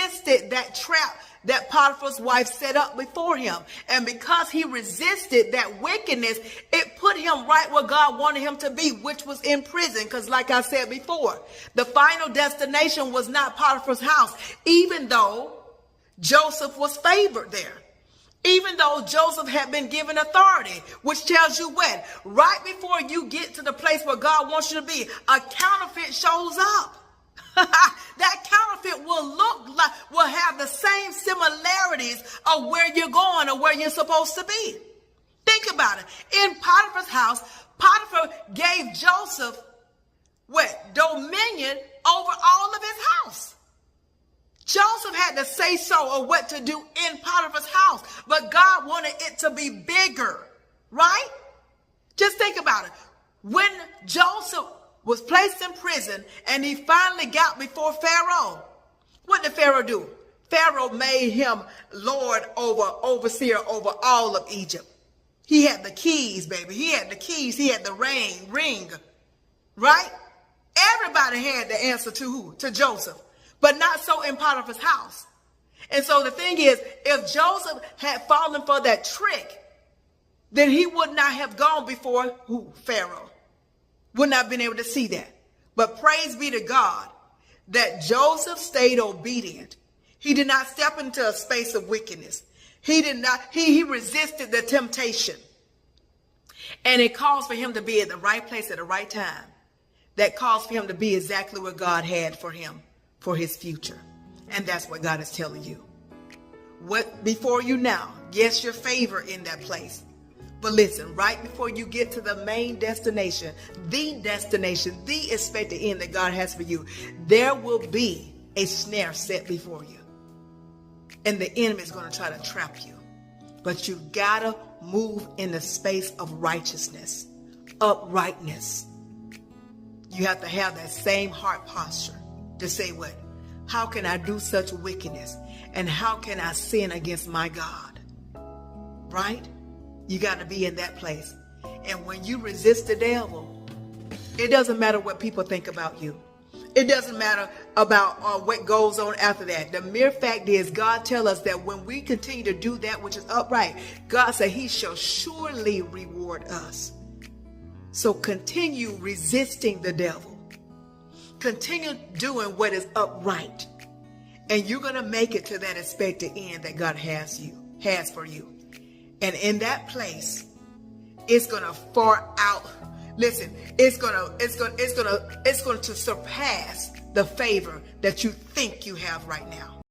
resisted that trap that Potiphar's wife set up before him. And because he resisted that wickedness, it put him right where God wanted him to be, which was in prison. Because like I said before, the final destination was not Potiphar's house, even though Joseph was favored there. Even though Joseph had been given authority, which tells you what? Right before you get to the place where God wants you to be, a counterfeit shows up. That counterfeit will have the same similarities of where you're going or where you're supposed to be. Think about it. In Potiphar's house, Potiphar gave Joseph dominion over all of his house. Joseph had to say so of what to do in Potiphar's house, but God wanted it to be bigger, right? Just think about it. When Joseph was placed in prison and he finally got before Pharaoh, what did Pharaoh do? Pharaoh made him overseer over all of Egypt. He had the keys, baby. He had the keys. He had the ring, right? Everybody had the answer to who? To Joseph, but not so in Potiphar's house. And so the thing is, if Joseph had fallen for that trick, then he would not have gone before who? Pharaoh. Would not have been able to see that. But praise be to God that Joseph stayed obedient. He did not step into a space of wickedness. He resisted the temptation. And it calls for him to be at the right place at the right time. That calls for him to be exactly what God had for him, for his future. And that's what God is telling you. What before you now, yes, your favor in that place. But listen, right before you get to the main destination, the expected end that God has for you, there will be a snare set before you. And the enemy is going to try to trap you. But you gotta move in the space of righteousness, uprightness. You have to have that same heart posture to say what? How can I do such wickedness? And how can I sin against my God? Right? You got to be in that place. And when you resist the devil, it doesn't matter what people think about you. It doesn't matter about what goes on after that. The mere fact is, God tells us that when we continue to do that which is upright, God said he shall surely reward us. So continue resisting the devil. Continue doing what is upright. And you're going to make it to that expected end that God has for you. And in that place, it's going to far out. Listen, it's going to surpass the favor that you think you have right now.